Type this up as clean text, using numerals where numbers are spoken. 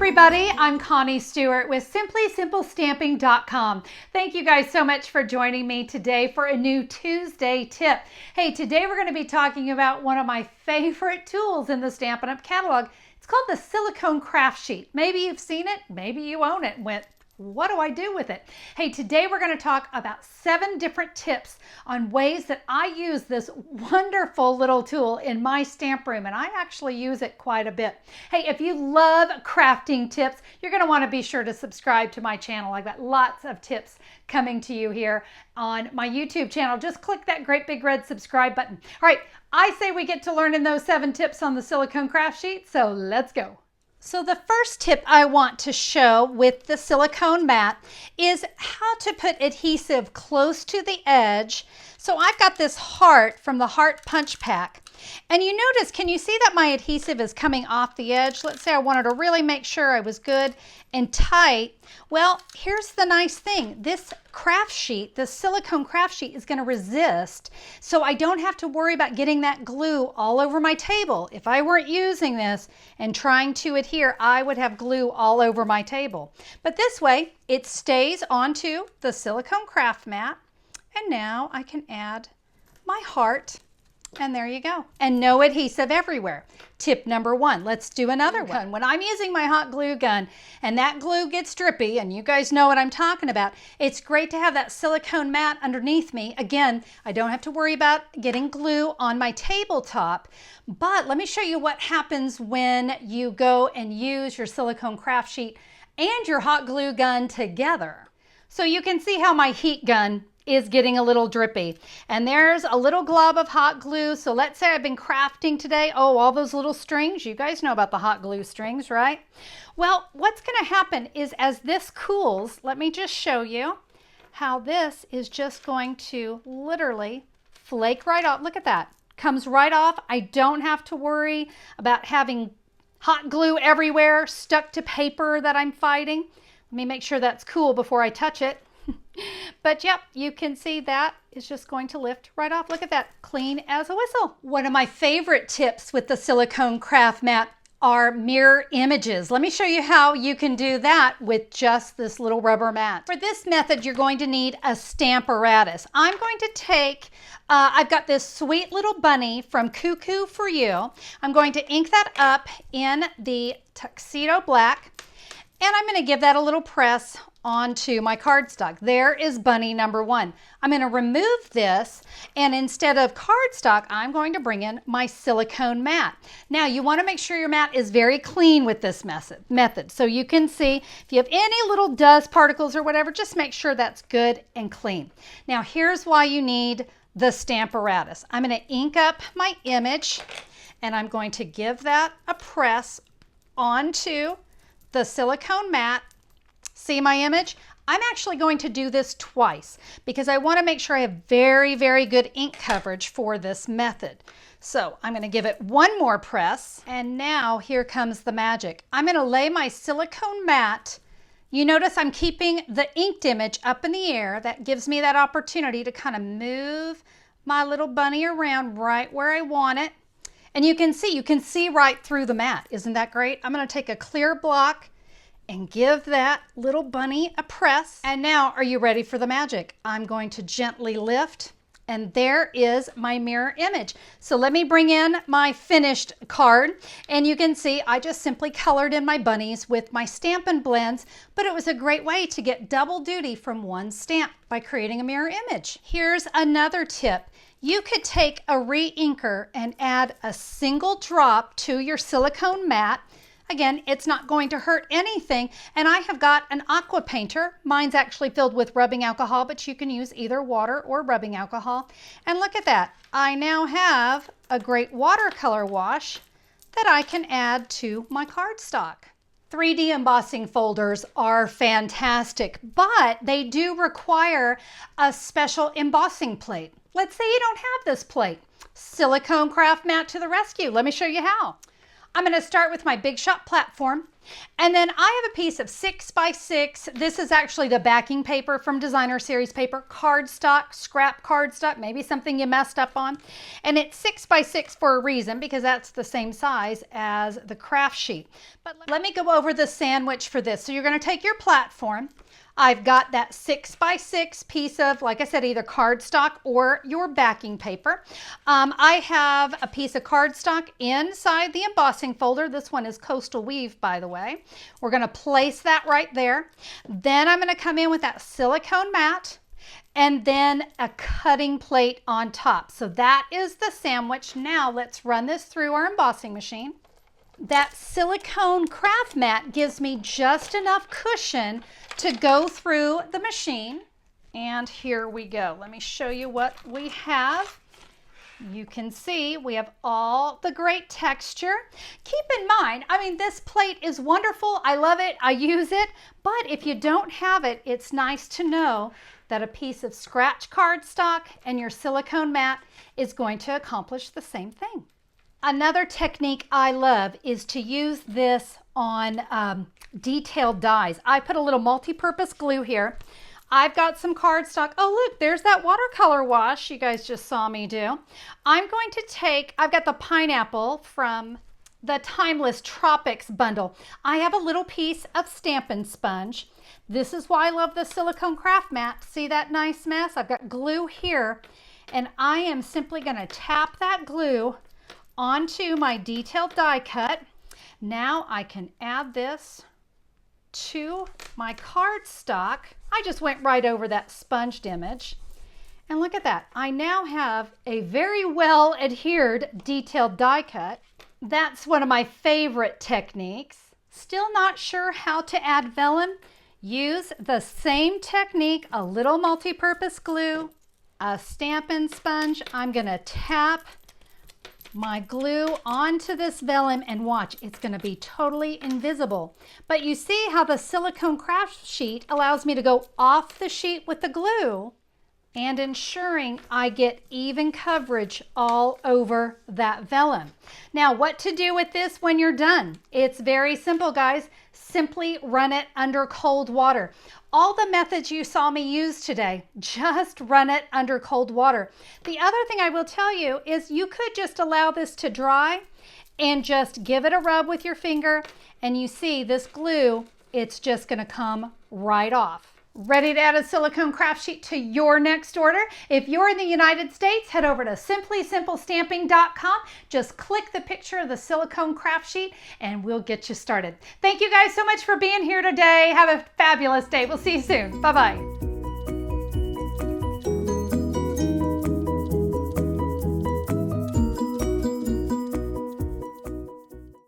everybody, I'm Connie Stewart with SimplySimpleStamping.com. Thank you guys so much for joining me today for a new Tuesday tip. Hey, today we're going to be talking about one of my favorite tools in the Stampin' Up! Catalog. It's called the Silicone Craft Sheet. Maybe you've seen it, maybe you own it and went, what do I do with it? Hey, today we're going to talk about 7 different tips on ways that I use this wonderful little tool in my stamp room, and I actually use it quite a bit. Hey, if you love crafting tips, you're going to want to be sure to subscribe to my channel. I've got lots of tips coming to you here on my YouTube channel. Just click that great big red subscribe button. All right, I say we get to learning those 7 tips on the Silicone Craft Sheet, so let's go. So the first tip I want to show with the silicone mat is how to put adhesive close to the edge. So I've got this heart from the Heart Punch Pack. And you notice, can you see that my adhesive is coming off the edge? Let's say I wanted to really make sure I was good and tight. Well, here's the nice thing. This craft sheet, the silicone craft sheet, is going to resist, so I don't have to worry about getting that glue all over my table. If I weren't using this and trying to adhere, I would have glue all over my table. But this way, it stays onto the silicone craft mat, and now I can add my heart. And there you go. And no adhesive everywhere. Tip number 1, let's do another one. When I'm using my hot glue gun and that glue gets drippy, and you guys know what I'm talking about, it's great to have that silicone mat underneath me. Again, I don't have to worry about getting glue on my tabletop. But let me show you what happens when you go and use your silicone craft sheet and your hot glue gun together. So you can see how my heat gun is getting a little drippy. And there's a little glob of hot glue. So let's say I've been crafting today. Oh, all those little strings. You guys know about the hot glue strings, right? Well, what's going to happen is as this cools, let me just show you how this is just going to literally flake right off. Look at that. Comes right off. I don't have to worry about having hot glue everywhere stuck to paper that I'm fighting. Let me make sure that's cool before I touch it. But yep, you can see that is just going to lift right off. Look at that, clean as a whistle. One of my favorite tips with the silicone craft mat are mirror images. Let me show you how you can do that with just this little rubber mat. For this method, you're going to need a Stamparatus. I'm going to take, I've got this sweet little bunny from Cuckoo for You. I'm going to ink that up in the Tuxedo Black, and I'm going to give that a little press onto my cardstock. There is bunny number 1. I'm going to remove this, and instead of cardstock, I'm going to bring in my silicone mat. Now, you want to make sure your mat is very clean with this method. So you can see if you have any little dust particles or whatever, just make sure that's good and clean. Now, here's why you need the Stamparatus. I'm going to ink up my image, and I'm going to give that a press onto the silicone mat. See my image? I'm actually going to do this twice because I want to make sure I have very, very good ink coverage for this method. So I'm going to give it one more press, and now here comes the magic. I'm going to lay my silicone mat. You notice I'm keeping the inked image up in the air. That gives me that opportunity to kind of move my little bunny around right where I want it. And you can see right through the mat. Isn't that great? I'm going to take a clear block and give that little bunny a press. And now, are you ready for the magic? I'm going to gently lift, and there is my mirror image. So let me bring in my finished card, and you can see I just simply colored in my bunnies with my Stampin' Blends, but it was a great way to get double duty from one stamp by creating a mirror image. Here's another tip. You could take a re-inker and add a single drop to your silicone mat. Again, it's not going to hurt anything. And I have got an aqua painter. Mine's actually filled with rubbing alcohol, but you can use either water or rubbing alcohol. And look at that. I now have a great watercolor wash that I can add to my cardstock. 3D embossing folders are fantastic, but they do require a special embossing plate. Let's say you don't have this plate. Silicone craft mat to the rescue. Let me show you how. I'm going to start with my Big Shot platform, And then I have a piece of 6x6. This is actually the backing paper from Designer Series paper, cardstock, scrap cardstock, maybe something you messed up on. And it's 6x6 for a reason, because that's the same size as the craft sheet. But let me go over the sandwich for this. So you're going to take your platform. I've got that 6x6 piece of, like I said, either cardstock or your backing paper. I have a piece of cardstock inside the embossing folder. This one is Coastal Weave, by the way. We're going to place that right there. Then I'm going to come in with that silicone mat and then a cutting plate on top. So that is the sandwich. Now let's run this through our embossing machine. That silicone craft mat gives me just enough cushion to go through the machine. And here we go. Let me show you what we have. You can see we have all the great texture. Keep in mind, I mean, this plate is wonderful. I love it. I use it. But if you don't have it, it's nice to know that a piece of scratch cardstock and your silicone mat is going to accomplish the same thing. Another technique I love is to use this on detailed dies. I put a little multi-purpose glue here. I've got some cardstock. Oh, look, there's that watercolor wash you guys just saw me do. I'm going to take, I've got the pineapple from the Timeless Tropics bundle. I have a little piece of Stampin' sponge. This is why I love the silicone craft mat. See that nice mess? I've got glue here, and I am simply going to tap that glue onto my detailed die cut. Now I can add this to my cardstock. I just went right over that sponged image. And look at that. I now have a very well adhered detailed die cut. That's one of my favorite techniques. Still not sure how to add vellum? Use the same technique, a little multi-purpose glue, a Stampin' sponge. I'm going to tap my glue onto this vellum and watch, it's going to be totally invisible. But you see how the silicone craft sheet allows me to go off the sheet with the glue and ensuring I get even coverage all over that vellum. Now, what to do with this when you're done? It's very simple, guys. Simply run it under cold water. All the methods you saw me use today, just run it under cold water. The other thing I will tell you is you could just allow this to dry and just give it a rub with your finger, and you see this glue, it's just going to come right off. Ready to add a silicone craft sheet to your next order? If you're in the United States, head over to simplysimplestamping.com. Just click the picture of the silicone craft sheet and we'll get you started. Thank you guys so much for being here today. Have a fabulous day. We'll see you soon. Bye-bye.